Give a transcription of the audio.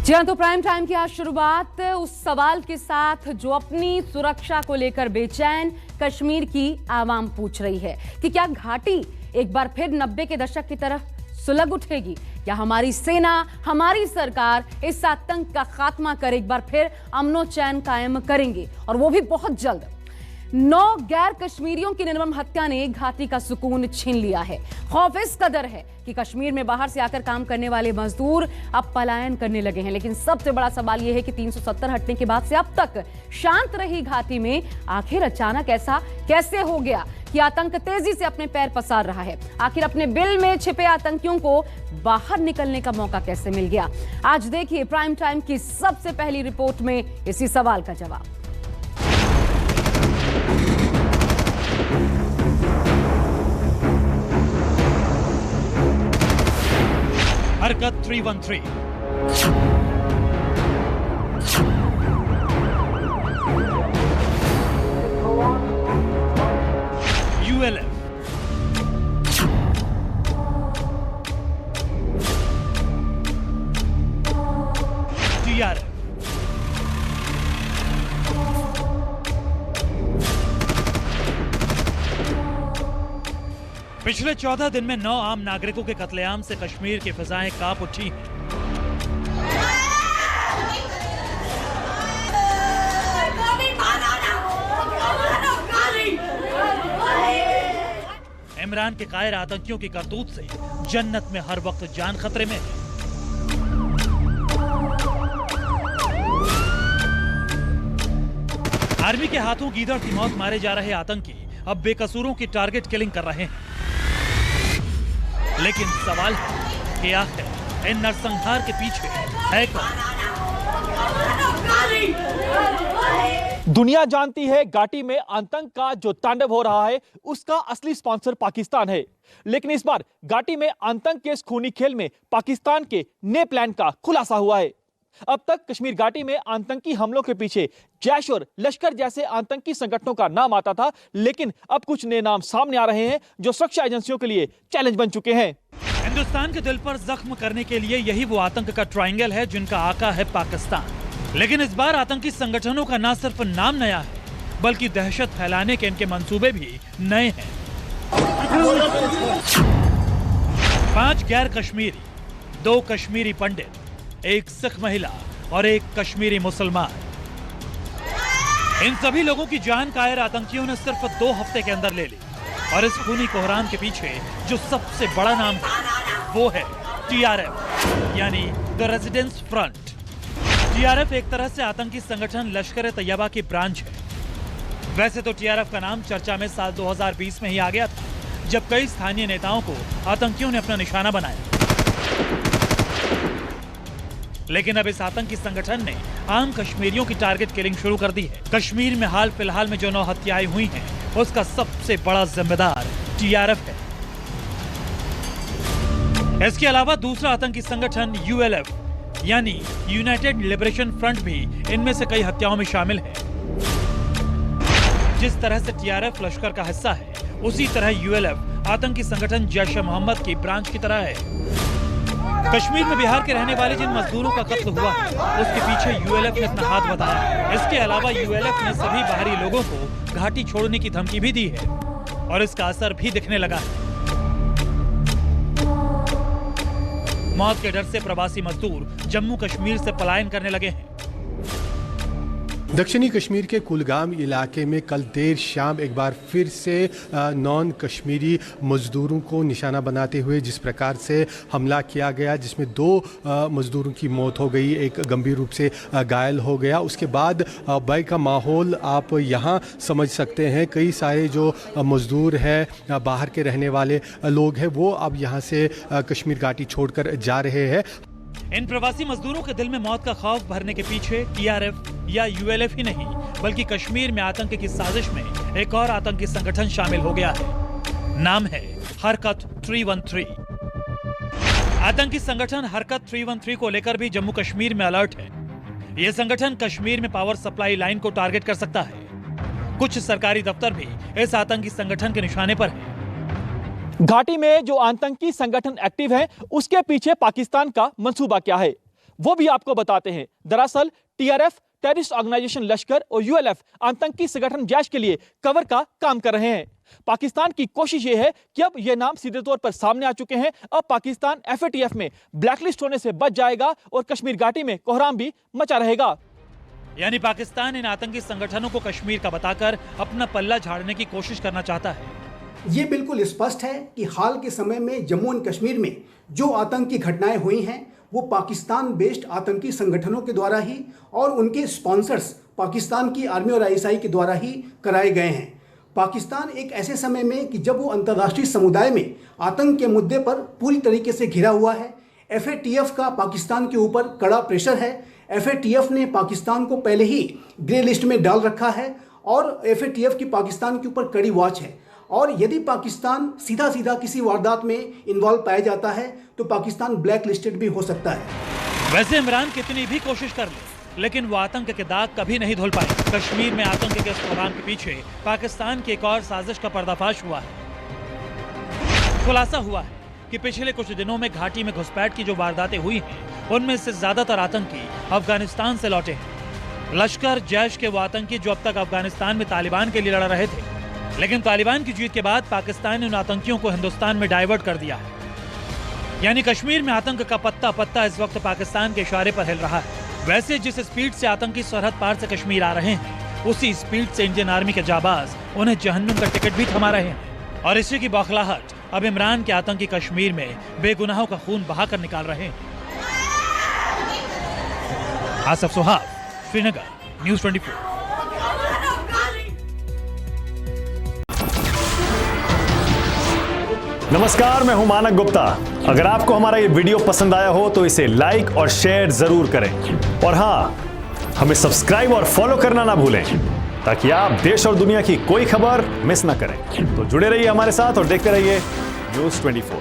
जी हाँ, तो prime time की आज शुरुआत उस सवाल के साथ जो अपनी सुरक्षा को लेकर बेचैन कश्मीर की आवाम पूछ रही है कि क्या घाटी एक बार फिर 90 के दशक की तरफ सुलग उठेगी या हमारी सेना, हमारी सरकार इस आतंक का खात्मा कर एक बार फिर अमनो चैन कायम करेंगे और वो भी बहुत जल्द। 9 गैर कश्मीरियों की निर्मम हत्या ने घाटी का सुकून छीन लिया है। खौफ इस कदर है कि कश्मीर में बाहर से आकर काम करने वाले मजदूर अब पलायन करने लगे हैं। लेकिन सबसे बड़ा सवाल यह है कि 370 हटने के बाद से अब तक शांत रही घाटी में आखिर अचानक ऐसा कैसे हो गया कि आतंक तेजी से अपने पैर पसार रहा है। आखिर अपने बिल में छिपे आतंकियों को बाहर निकलने का मौका कैसे मिल गया? आज देखिए प्राइम टाइम की सबसे पहली रिपोर्ट में इसी सवाल का जवाब। हरकत 313 ULF TRF पिछले 14 दिन में 9 आम नागरिकों के कत्लेआम से कश्मीर की फिजाएं कांप उठी हैं। इमरान के कायर आतंकियों की करतूत से जन्नत में हर वक्त जान खतरे में है। आर्मी के हाथों गीदड़ की मौत मारे जा रहे आतंकी अब बेकसूरों की टारगेट किलिंग कर रहे हैं। लेकिन सवाल है कि आखिर इन नरसंहार के पीछे है कौन? दुनिया जानती है घाटी में आतंक का जो तांडव हो रहा है उसका असली स्पॉन्सर पाकिस्तान है। लेकिन इस बार घाटी में आतंक के इस खूनी खेल में पाकिस्तान के नए प्लान का खुलासा हुआ है। अब तक कश्मीर घाटी में आतंकी हमलों के पीछे जैश और लश्कर जैसे आतंकी संगठनों का नाम आता था, लेकिन अब कुछ नए नाम सामने आ रहे हैं जो सुरक्षा एजेंसियों के लिए चैलेंज बन चुके हैं। हिंदुस्तान के दिल पर जख्म करने के लिए यही वो आतंक का ट्रायंगल है जिनका आका है पाकिस्तान। लेकिन इस बार आतंकी संगठनों का न सिर्फ नाम नया है बल्कि दहशत फैलाने के इनके मंसूबे भी नए हैं। 5 गैर कश्मीरी, 2 कश्मीरी पंडित, 1 सिख महिला और 1 कश्मीरी मुसलमान। इन सभी लोगों की जान कायर आतंकियों ने सिर्फ 2 हफ्ते के अंदर ले ली। और इस खूनी कोहराम के पीछे जो सबसे बड़ा नाम है वो है TRF यानी द रेजिडेंस फ्रंट। TRF एक तरह से आतंकी संगठन लश्कर ए तैयबा की ब्रांच है। वैसे तो TRF का नाम चर्चा में साल 2020 में ही आ गया था जब कई स्थानीय नेताओं को आतंकियों ने अपना निशाना बनाया। लेकिन अब इस आतंकी संगठन ने आम कश्मीरियों की टारगेट किलिंग शुरू कर दी है। कश्मीर में हाल फिलहाल में जो 9 हत्याएं हुई हैं उसका सबसे बड़ा जिम्मेदार TRF है। इसके अलावा दूसरा आतंकी संगठन ULF यानी यूनाइटेड लिबरेशन फ्रंट भी इनमें से कई हत्याओं में शामिल है। जिस तरह से TRF लश्कर का हिस्सा है उसी तरह ULF आतंकी संगठन जैश ए मोहम्मद की ब्रांच की तरह है। कश्मीर में बिहार के रहने वाले जिन मजदूरों का कत्ल हुआ है उसके पीछे ULF ने अपना हाथ बताया। इसके अलावा ULF ने सभी बाहरी लोगों को घाटी छोड़ने की धमकी भी दी है और इसका असर भी दिखने लगा है। मौत के डर से प्रवासी मजदूर जम्मू कश्मीर से पलायन करने लगे हैं। दक्षिणी कश्मीर के कुलगाम इलाके में कल देर शाम एक बार फिर से नॉन कश्मीरी मजदूरों को निशाना बनाते हुए जिस प्रकार से हमला किया गया, जिसमें 2 मजदूरों की मौत हो गई, एक गंभीर रूप से घायल हो गया। उसके बाद भय का माहौल आप यहाँ समझ सकते हैं। कई सारे जो मजदूर हैं, बाहर के रहने वाले लोग हैं, वो अब यहाँ से कश्मीर घाटी छोड़कर जा रहे हैं। इन प्रवासी मजदूरों के दिल में मौत का खौफ भरने के पीछे TRF या ULF ही नहीं बल्कि कश्मीर में आतंक की साजिश में एक और आतंकी संगठन शामिल हो गया है। नाम है हरकत 313। आतंकी संगठन हरकत 313 को लेकर भी जम्मू कश्मीर में अलर्ट है। यह संगठन कश्मीर में पावर सप्लाई लाइन को टारगेट कर सकता है। कुछ सरकारी दफ्तर भी इस आतंकी संगठन के निशाने पर है। घाटी में जो आतंकी संगठन एक्टिव है उसके पीछे पाकिस्तान का मंसूबा क्या है, वो भी आपको बताते हैं। दरअसल टीआरएफ, टेररिस्ट ऑर्गेनाइजेशन लश्कर और यूएलएफ आतंकी संगठन जैश के लिए कवर का काम कर रहे हैं। पाकिस्तान की कोशिश यह है कि अब ये नाम सीधे तौर पर सामने आ चुके हैं। अब पाकिस्तान एफएटीएफ में ब्लैकलिस्ट होने से बच जाएगा और कश्मीर घाटी में कोहराम भी मचा रहेगा। यानी पाकिस्तान इन आतंकी संगठनों को कश्मीर का बताकर अपना पल्ला झाड़ने की कोशिश करना चाहता है। ये बिल्कुल स्पष्ट है कि हाल के समय में जम्मू एंड कश्मीर में जो आतंकी घटनाएं हुई हैं वो पाकिस्तान बेस्ड आतंकी संगठनों के द्वारा ही और उनके स्पॉन्सर्स पाकिस्तान की आर्मी और आईएसआई के द्वारा ही कराए गए हैं। पाकिस्तान एक ऐसे समय में कि जब वो अंतर्राष्ट्रीय समुदाय में आतंक के मुद्दे पर पूरी तरीके से घिरा हुआ है। एफएटीएफ का पाकिस्तान के ऊपर कड़ा प्रेशर है। एफएटीएफ ने पाकिस्तान को पहले ही ग्रे लिस्ट में डाल रखा है और एफएटीएफ की पाकिस्तान के ऊपर कड़ी वॉच है। और यदि पाकिस्तान सीधा सीधा किसी वारदात में इन्वॉल्व पाया जाता है तो पाकिस्तान ब्लैक लिस्टेड भी हो सकता है। वैसे इमरान कितनी भी कोशिश कर ले, लेकिन वो आतंक के दाग कभी नहीं धुल पाए। कश्मीर में आतंक के इस प्रोग्राम के पीछे पाकिस्तान की एक और साजिश का पर्दाफाश हुआ है। खुलासा हुआ है कि पिछले कुछ दिनों में घाटी में घुसपैठ की जो वारदातें हुई हैं, उनमें से ज्यादातर आतंकी अफगानिस्तान से लौटे हैं। लश्कर, जैश के वो आतंकी जो अब तक अफगानिस्तान में तालिबान के लिए लड़ रहे थे, लेकिन तालिबान की जीत के बाद पाकिस्तान ने उन आतंकियों को हिंदुस्तान में डाइवर्ट कर दिया है। यानी कश्मीर में आतंक का पत्ता पत्ता इस वक्त पाकिस्तान के इशारे पर हिल रहा है। वैसे जिस स्पीड से आतंकी सरहद पार से कश्मीर आ रहे हैं, उसी स्पीड से इंडियन आर्मी के जाबाज उन्हें जहन्नुम का टिकट भी थमा रहे हैं। और इसी की बौखलाहट अब इमरान के आतंकी कश्मीर में बेगुनाहों का खून बहाकर निकाल रहे हैं। आसफ सुहाग, श्रीनगर, न्यूज़ 24। नमस्कार, मैं हूं मानक गुप्ता। अगर आपको हमारा ये वीडियो पसंद आया हो तो इसे लाइक और शेयर जरूर करें। और हां, हमें सब्सक्राइब और फॉलो करना ना भूलें ताकि आप देश और दुनिया की कोई खबर मिस ना करें। तो जुड़े रहिए हमारे साथ और देखते रहिए न्यूज़ 24।